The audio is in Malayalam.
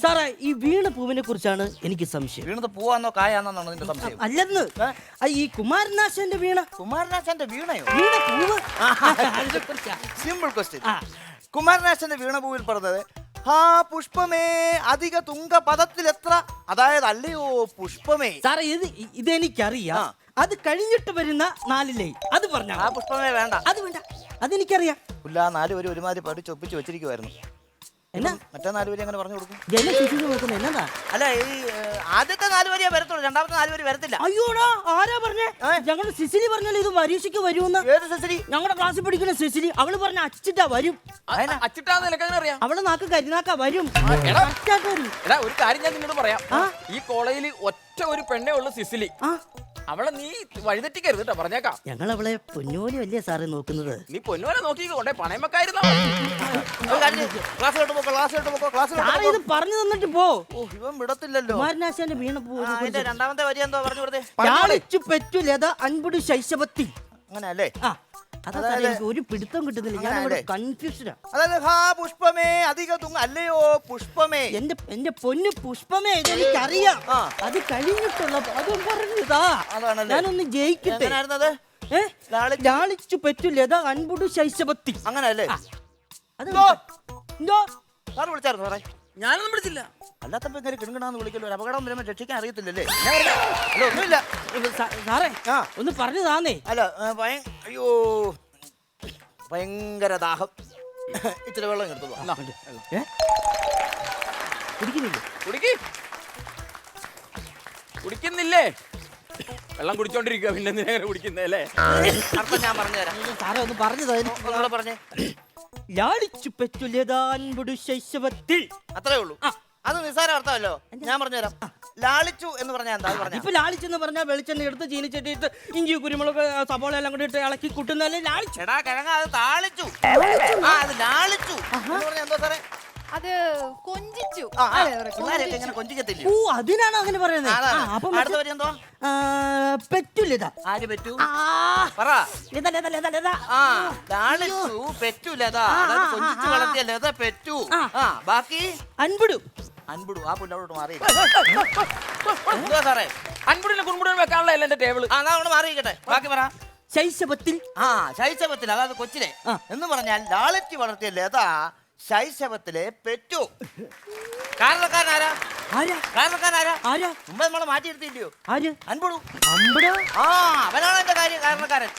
സാറേ ഈ വീണ പൂവിനെ കുറിച്ചാണ് എനിക്ക് സംശയം. വീണത് പൂവാന്നോ കായാന്നോന്നാണ് നിന്റെ സംശയം? അല്ലെന്ന് ഈ കുമാരനാശന്റെ വീണ കുമാരനാശാന്റെ വീണയോ? വീണ പൂവ് അതിനെ കുറിച്ചാ. Simple question. കുമാരനാശാന്റെ വീണ പൂവിൽ പറഞ്ഞത് ഹാ പുഷ്പമേ അധിക തുങ്ക പദത്തിൽ എത്ര, അതായത് അല്ലയോ പുഷ്പമേ. സാറേ ഇതെനിക്കറിയാം. അത് കഴിഞ്ഞിട്ട് വരുന്ന നാലിലേ അത് പറഞ്ഞ ആ പുഷ്പമേ വേണ്ട, അത് വേണ്ട, അതെനിക്കറിയാം. ഇല്ല, 4 പേര് ഒരുമാതിരി പഠിച്ച് ഒപ്പിച്ച് വെച്ചിരിക്കുവായിരുന്നു. എന്നാ മറ്റേ 4 പേര് അങ്ങനെ പറഞ്ഞു കൊടുക്കും? എന്നതാ? അല്ല, ഈ ആദ്യത്തെ 4 പേരേ വരത്തുള്ളൂ, രണ്ടാമത്തെ 4 പേര് വരത്തില്ല. അയ്യോടാ, ആരാ പറഞ്ഞേ? ഞങ്ങളുടെ സിസിലി പറഞ്ഞല്ലോ ഇത് പരീക്ഷയ്ക്ക് വരുമെന്ന്. ഏത് സെസരി? ഞങ്ങളുടെ ക്ലാസ്സിൽ പഠിക്കുന്ന സിസിലി. അവള് പറഞ്ഞ അച്ചിട്ടാ വരും. അച്ചിട്ടാന്ന് നിനക്കങ്ങനെ അറിയാം? അവളെ നാക്ക് കരിനാക്ക വരും. എടാ, ഒരു കാര്യം ഞാൻ നിന്നോട് പറയാം. ഈ കോളേജിൽ ഒറ്റ ഒരു പെണ്ണേ ഉള്ളു, സിസിലി. അവളെ നീ വഴിതെറ്റിക്കരുത് കേട്ടോ, പറഞ്ഞേക്കാം. ഞങ്ങൾ അവളെ പൊന്നോലി അല്ലേ സാറേ നോക്കുന്നത്? നീ പൊന്നുവനെ നോക്കിക്കൊണ്ടേ പണയമക്കായിരുന്നോ? ഇത് പറഞ്ഞു തന്നിട്ട് പോ. ഇവൻ വിടത്തില്ലല്ലോ. കുമാരനാശാന്റെ വീണ പൂ. രണ്ടാമത്തെ വരി എന്തോ പറഞ്ഞു കൊടുത്തേ? യാളിച്ചു പെറ്റു ലത അൻപുടി ശൈശവത്തിൽ. അങ്ങനെ അല്ലേ? അതാ സാറേ, എനിക്ക് ഒരു പിടുത്തം കിട്ടുന്നില്ല. ഞാൻ ഇവിടെ കൺഫ്യൂഷനാ. അതായത് ഹാ പുഷ്പമേ അധിക തുങ്ക അല്ലയോ പുഷ്പമേ. എന്റെ പൊന്നു പുഷ്പമേ, ഇതെനിക്കറിയാം. അത് കഴിഞ്ഞിട്ടുള്ള അതും പറഞ്ഞതാ. ഞാനൊന്ന് ജയിക്കട്ടെ. ലാളിച്ചു പെറ്റു ലത അൻപുടി ശൈശവത്തിൽ. അങ്ങനെ അല്ലേ? സാറ് വിളിച്ചായിരുന്നു സാറേ? ഞാനൊന്നും വിളിച്ചില്ല. അല്ലാത്തപ്പോ ഇങ്ങനെ കിണുകിടാന്ന് വിളിക്കല്ലോ. ഒരു അപകടം വരുമ്പോ രക്ഷിക്കാൻ അറിയത്തില്ലല്ലേ? അല്ല, ഒന്നുമില്ല സാറേ. ഒന്ന് പറഞ്ഞു താന്നേ. അല്ല, അയ്യോ ഭയങ്കര ദാഹം. ഇച്ചിരി വെള്ളം എടുത്തോളൂ. കുടിക്കുന്നില്ലേ? വെള്ളം കുടിച്ചോണ്ടിരിക്കുക, പിന്നെ എന്തിനാ കുടിക്കുന്നല്ലേ? അർത്ഥം ഞാൻ പറഞ്ഞുതരാം. സാറേ ഒന്ന് പറഞ്ഞു തന്നെ പറഞ്ഞേ. ലാളിച്ചു പെറ്റു ലതാൻപുടി ശൈശവത്തിൽ. അത്രേ ഉള്ളൂ. അത് നിസ്സാര അർത്ഥമല്ലോ. ഞാൻ പറഞ്ഞുതരാം. ലാളിച്ചു എന്ന് പറഞ്ഞാൽ എന്താ? ഇപ്പൊ ലാളിച്ചെന്ന് പറഞ്ഞാൽ വെളിച്ചെണ്ണ എടുത്ത് ചീനിച്ചട്ടിയിട്ട് ഇഞ്ചി കുരുമുളക് സബോള എല്ലാം കൂടി ഇട്ട് ഇളക്കി കുട്ടുന്നല്ലേ ലാളിച്ചു. എടാ കിഴങ്ങ, അത് താളിച്ചു. അത് ലാളിച്ചു എന്ന് പറഞ്ഞാൽ എന്താ സാറേ? അത് കൊഞ്ചിച്ചു. ഇങ്ങനെ കൊഞ്ചിക്കത്തില്ല. ഓ, അതിനാണ് അങ്ങനെ പറയുന്നത്. അടുത്ത വരി എന്തോ? പെറ്റുലത. ആര് പെറ്റു? പറ. ലാളിച്ചു പെറ്റു ലത, അതായത് കൊഞ്ചിച്ചു വളർത്തിയ ലത പെറ്റു. ബാക്കി അൻപുടു. അൻപുടു. ആ പുല്ലോട്ട് മാറി എന്തോ സാറേ? അൻപുടിനെ കുറുമ്പുടനെ വെക്കാനുള്ള എന്റെ ടേബിള്. അവിടെ മാറിയിരിക്കട്ടെ. ബാക്കി പറ. ശൈശവത്തിൽ. ശൈശവത്തിൽ, അതായത് കൊച്ചിലെ എന്ന് പറഞ്ഞാൽ ലാളിച്ചു വളർത്തിയ ലത ശൈശവത്തിലെ പെറ്റു. കാരണക്കാരനാരാ? മുമ്പ് നമ്മളെ മാറ്റിയെടുത്തില്ലയോ? അൻപുടു. അവനാണ് എന്റെ കാരണക്കാരൻ.